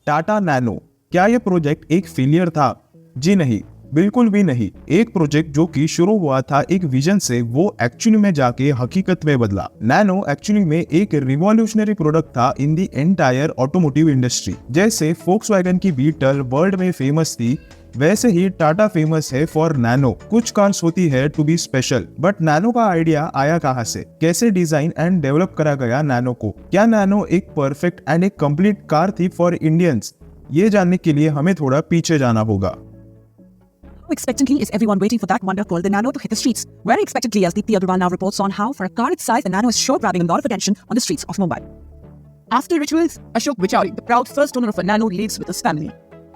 Tata nano, क्या यह project एक फेलियर था? जी नहीं, बिल्कुल भी नहीं। एक प्रोजेक्ट जो कि शुरू हुआ था एक विजन से, वो एक्चुअली में जाके हकीकत में बदला। नैनो एक्चुअली में एक रिवॉल्यूशनरी प्रोडक्ट था in the entire automotive industry. जैसे फोक्सवैगन की बीटल वर्ल्ड में फेमस थी, वैसे ही टाटा फेमस है फॉर नैनो। कुछ कार्स होती है to be special, but Nano का आइडिया आया कहाँ से? कैसे डिजाइन एंड डेवलप करा गया नैनो को? क्या नैनो एक परफेक्ट एंड एक कंप्लीट कार थी फॉर इंडियंस? ये जानने के लिए हमें थोड़ा पीछे जाना होगा। How expectantly is everyone waiting for that wonder called the Nano to hit the streets? Very expectantly, as Deepti Agarwal now reports on how, for a car its size, the Nano is sure grabbing a lot of attention on the streets of Mumbai. After rituals, Ashok Vichari, the proud first owner of a Nano, leaves with his family.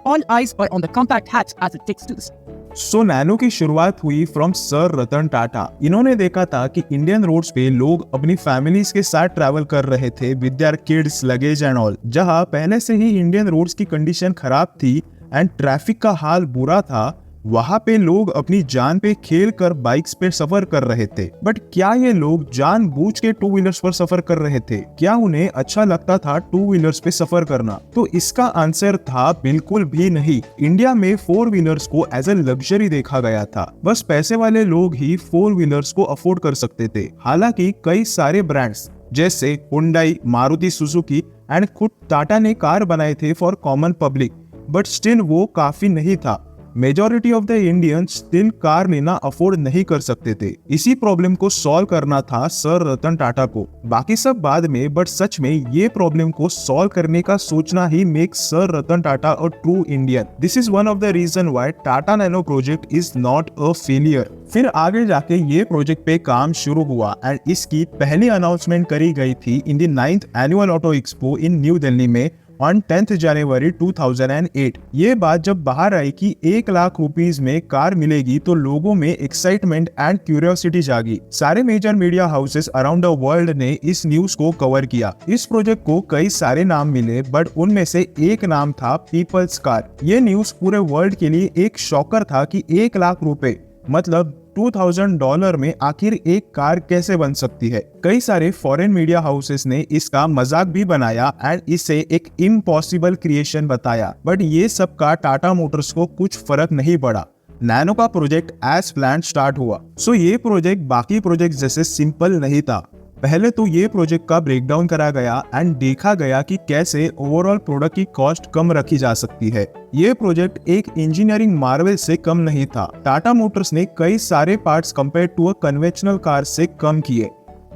All eyes are on the compact hatch as it takes to the so nano की शुरुआत हुई from sir Ratan Tata. इन्होंने देखा था कि Indian roads पे लोग अपनी फैमिलीज के साथ ट्रैवल कर रहे थे with their kids, luggage and all. जहां पहले से ही इंडियन रोड्स की कंडीशन खराब थी एंड ट्रैफिक का हाल बुरा था, वहां पे लोग अपनी जान पे खेल कर बाइक्स पे सफर कर रहे थे। बट क्या ये लोग जानबूझ के टू व्हीलर्स पर सफर कर रहे थे? क्या उन्हें अच्छा लगता था टू व्हीलर्स पे सफर करना? तो इसका आंसर था बिल्कुल भी नहीं। इंडिया में फोर व्हीलर्स को एज ए लग्जरी देखा गया था। बस पैसे वाले लोग ही फोर व्हीलर्स को अफोर्ड कर सकते थे। हालांकि कई सारे ब्रांड्स जैसे हुंडई, मारुति सुजुकी एंड खुद टाटा ने कार बनाए थे for common public, but still वो काफी नहीं था। Majority of the Indians still car लेना अफोर्ड नहीं कर सकते थे। इसी प्रॉब्लम को सॉल्व करना था सर रतन टाटा को। बाकी सब बाद में, बट सच में ये प्रॉब्लम को सॉल्व करने का सोचना ही make sir Ratan Tata a true Indian. This is one of the reason why Tata Nano project is not a failure. फिर आगे जाके ये प्रोजेक्ट पे काम शुरू हुआ एंड इसकी पहली अनाउंसमेंट करी गई थी in the 9th annual auto expo in new Delhi में ऑन 10th जनवरी 2008। ये बात जब बाहर आई कि 1 लाख रुपीस में कार मिलेगी, तो लोगों में एक्साइटमेंट एंड क्यूरियोसिटी जागी। सारे major media houses around the world ने इस न्यूज को कवर किया। इस प्रोजेक्ट को कई सारे नाम मिले, बट उनमें से एक नाम था पीपल्स कार। ये न्यूज पूरे वर्ल्ड के लिए एक शॉकर था कि 1 लाख रुपए मतलब $2000 में आखिर एक कार कैसे बन सकती है। कई सारे फॉरेन मीडिया हाउसेस ने इसका मजाक भी बनाया एंड इसे एक इम्पॉसिबल क्रिएशन बताया, बट ये सब का टाटा मोटर्स को कुछ फर्क नहीं पड़ा। नैनो का प्रोजेक्ट एज प्लान स्टार्ट हुआ। सो ये प्रोजेक्ट बाकी प्रोजेक्ट जैसे सिंपल नहीं था। पहले तो ये प्रोजेक्ट का ब्रेकडाउन करा गया एंड देखा गया कि कैसे ओवरऑल प्रोडक्ट की कॉस्ट कम रखी जा सकती है। ये प्रोजेक्ट एक इंजीनियरिंग मार्वल से कम नहीं था। टाटा मोटर्स ने कई सारे parts compare to a conventional car से कम किए।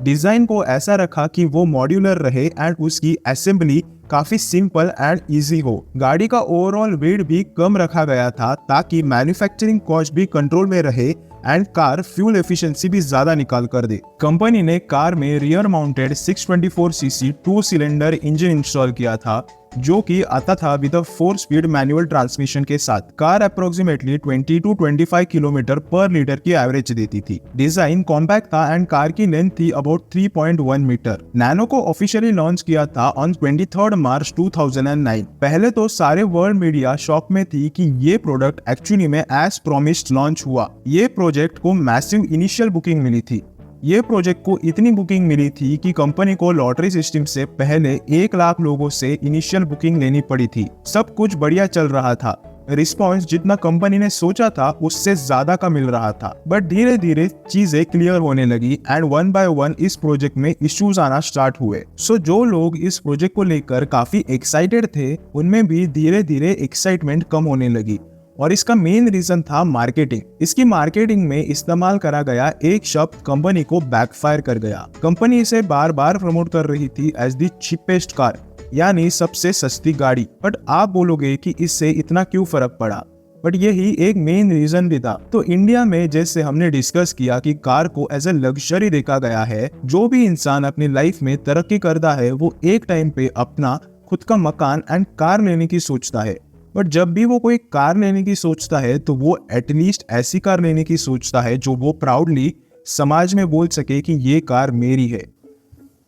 डिजाइन को ऐसा रखा कि वो मॉड्यूलर रहे एंड उसकी असेंबली काफी सिंपल एंड इजी हो। गाड़ी का ओवरऑल वेट भी कम रखा गया था ताकि मैन्युफैक्चरिंग कॉस्ट भी कंट्रोल में रहे एंड कार फ्यूल एफिशिएंसी भी ज्यादा निकाल कर दे। कंपनी ने कार में rear mounted 624cc 2 cylinder engine install किया था, जो कि आता था विद 4 स्पीड मैनुअल ट्रांसमिशन के साथ। कार अप्रोक्सीमेटली 20 to 25 किलोमीटर पर लीटर की एवरेज देती थी। डिजाइन कॉम्पैक्ट था एंड कार की लेंथ थी अबाउट 3.1 मीटर। नैनो को ऑफिशियली लॉन्च किया था ऑन 23 मार्च 2009। पहले तो सारे वर्ल्ड मीडिया शॉक में थी कि ये प्रोडक्ट एक्चुअली में एज प्रॉमिस्ड लॉन्च हुआ। ये प्रोजेक्ट को मैसिव इनिशियल बुकिंग मिली थी। ये प्रोजेक्ट को इतनी बुकिंग मिली थी कि कंपनी को लॉटरी सिस्टम से पहले 1 लाख लोगों से इनिशियल बुकिंग लेनी पड़ी थी। सब कुछ बढ़िया चल रहा था। रिस्पॉन्स जितना कंपनी ने सोचा था उससे ज्यादा का मिल रहा था, बट धीरे धीरे चीजें क्लियर होने लगी एंड वन बाय वन इस प्रोजेक्ट में इश्यूज आना स्टार्ट हुए। सो जो लोग इस प्रोजेक्ट को लेकर काफी एक्साइटेड थे, उनमें भी धीरे धीरे एक्साइटमेंट कम होने लगी और इसका मेन रीजन था मार्केटिंग। इसकी मार्केटिंग में इस्तेमाल करा गया एक शब्द कंपनी को बैकफायर कर गया। कंपनी इसे बार बार प्रमोट कर रही थी एज द चीपेस्ट कार, यानी सबसे सस्ती गाड़ी। बट आप बोलोगे कि इससे इतना क्यों फर्क पड़ा, बट यही एक मेन रीजन भी था। तो इंडिया में जैसे हमने डिस्कस किया कि कार को एज ए लग्जरी देखा गया है। जो भी इंसान अपनी लाइफ में तरक्की करता है वो एक टाइम पे अपना खुद का मकान एंड कार लेने की सोचता है, बट जब भी वो कोई कार लेने की सोचता है तो वो एटलीस्ट ऐसी कार लेने की सोचता है जो वो प्राउडली समाज में बोल सके कि ये कार मेरी है।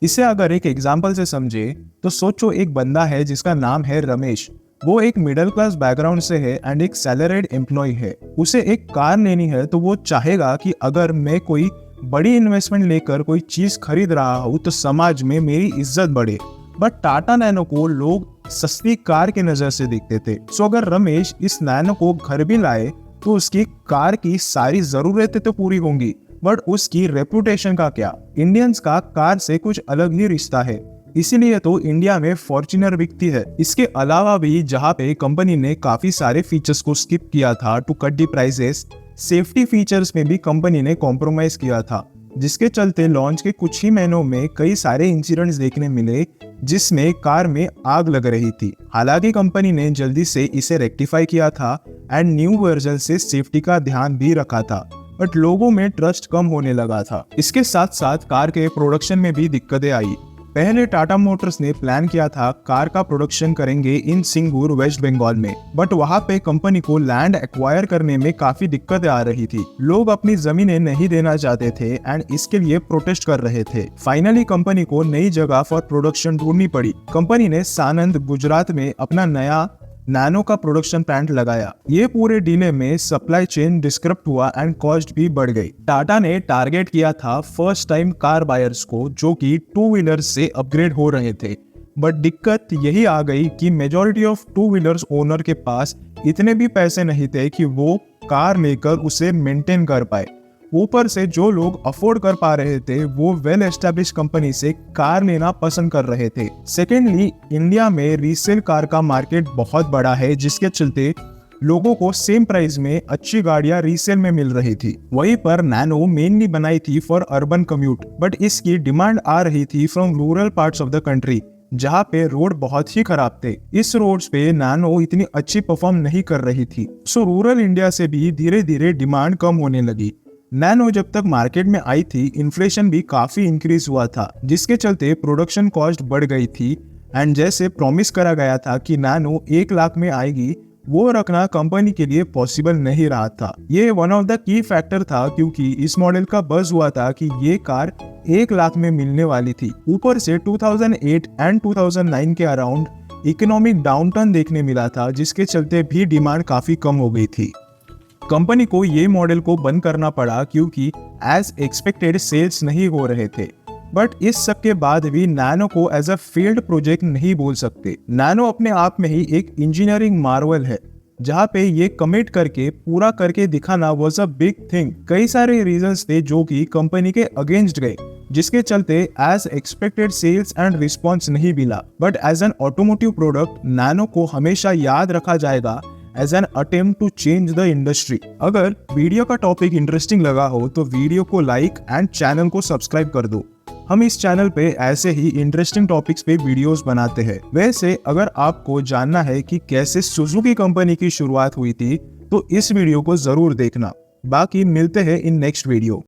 इसे अगर एक एग्जाम्पल से समझे तो सोचो, एक बंदा है जिसका नाम है रमेश। वो एक मिडिल क्लास बैकग्राउंड से है एंड एक सैलरीड एम्प्लॉय है। उसे एक कार लेनी है तो वो चाहेगा कि अगर मैं कोई बड़ी इन्वेस्टमेंट लेकर कोई चीज खरीद रहा हूँ तो समाज में मेरी इज्जत बढ़े। बट टाटा नैनो को लोग सस्ती कार की नजर से देखते थे। सो अगर रमेश इस नैनो को घर भी लाए तो उसकी कार की सारी जरूरतें तो पूरी होंगी, बट उसकी रेपुटेशन का क्या? इंडियंस का कार से कुछ अलग ही रिश्ता है, इसीलिए तो इंडिया में फॉर्च्यूनर बिकती है। इसके अलावा भी जहाँ पे कंपनी ने काफी सारे फीचर्स को स्किप किया था to cut the prices, safety features में भी कंपनी ने कॉम्प्रोमाइज किया था, जिसके चलते लॉन्च के कुछ ही महीनों में कई सारे इंसिडेंट्स देखने मिले जिसमें कार में आग लग रही थी। हालांकि कंपनी ने जल्दी से इसे रेक्टिफाई किया था एंड न्यू वर्जन से सेफ्टी का ध्यान भी रखा था, बट लोगों में ट्रस्ट कम होने लगा था। इसके साथ साथ कार के प्रोडक्शन में भी दिक्कतें आई। पहले टाटा मोटर्स ने प्लान किया था कार का प्रोडक्शन करेंगे इन सिंगूर वेस्ट बंगाल में, बट वहां पे कंपनी को लैंड एक्वायर करने में काफी दिक्कतें आ रही थी। लोग अपनी जमीनें नहीं देना चाहते थे एंड इसके लिए प्रोटेस्ट कर रहे थे। फाइनली कंपनी को नई जगह फॉर प्रोडक्शन ढूंढनी पड़ी। कंपनी ने सानंद गुजरात में अपना नया नैनो का प्रोडक्शन प्लांट लगाया। ये पूरे डीले में सप्लाई चेन डिस्क्रप्ट हुआ एंड कॉस्ट भी बढ़ गई। टाटा ने टारगेट किया था फर्स्ट टाइम कार बायर्स को जो कि टू व्हीलर्स से अपग्रेड हो रहे थे, बट दिक्कत यही आ गई कि majority of two wheelers owner के पास इतने भी पैसे नहीं थे कि वो कार लेकर उसे मेंटेन कर पाए। ऊपर से जो लोग अफोर्ड कर पा रहे थे वो वेल एस्टेब्लिश कंपनी से कार लेना पसंद कर रहे थे। सेकेंडली, इंडिया में रीसेल कार का मार्केट बहुत बड़ा है, जिसके चलते लोगों को सेम प्राइस में अच्छी गाड़ियां रीसेल में मिल रही थी। वहीं पर नैनो मेनली बनाई थी फॉर अर्बन कम्यूट, बट इसकी डिमांड आ रही थी from rural parts of the country जहाँ पे रोड बहुत ही खराब थे। इस रोड्स पे नैनो इतनी अच्छी परफॉर्म नहीं कर रही थी। सो रूरल इंडिया से भी धीरे धीरे डिमांड कम होने लगी। नैनो जब तक मार्केट में आई थी इन्फ्लेशन भी काफी इंक्रीज हुआ था, जिसके चलते प्रोडक्शन कॉस्ट बढ़ गई थी एंड जैसे प्रॉमिस करा गया था कि नैनो 1 लाख में आएगी, वो रखना कंपनी के लिए पॉसिबल नहीं रहा था। ये one of the key factor था क्योंकि इस मॉडल का बज़ हुआ था कि ये कार 1 लाख में मिलने वाली थी। ऊपर से 2008 एंड 2009 के अराउंड इकोनॉमिक डाउनटर्न देखने मिला था, जिसके चलते भी डिमांड काफी कम हो गई थी। कंपनी को ये मॉडल को बंद करना पड़ा क्योंकि एज एक्सपेक्टेड सेल्स नहीं हो रहे थे। बट इस सब के बाद भी नैनो को एज अ फील्ड प्रोजेक्ट नहीं बोल सकते। नैनो अपने आप में ही एक इंजीनियरिंग मार्वल है, जहाँ पे ये कमिट करके पूरा करके दिखाना वाज अ बिग थिंग। कई सारे रीजंस थे जो कि कंपनी के अगेंस्ट गए, जिसके चलते as expected sales and response नहीं मिला। But as an automotive product Nano को हमेशा याद रखा जाएगा as an attempt to change the industry. अगर वीडियो का टॉपिक इंटरेस्टिंग लगा हो तो वीडियो को लाइक एंड चैनल को सब्सक्राइब कर दो। हम इस चैनल पे ऐसे ही इंटरेस्टिंग टॉपिक्स पे वीडियोस बनाते हैं। वैसे अगर आपको जानना है कि कैसे सुजुकी कंपनी की शुरुआत हुई थी तो इस वीडियो को जरूर देखना। बाकी मिलते हैं इन नेक्स्ट वीडियो।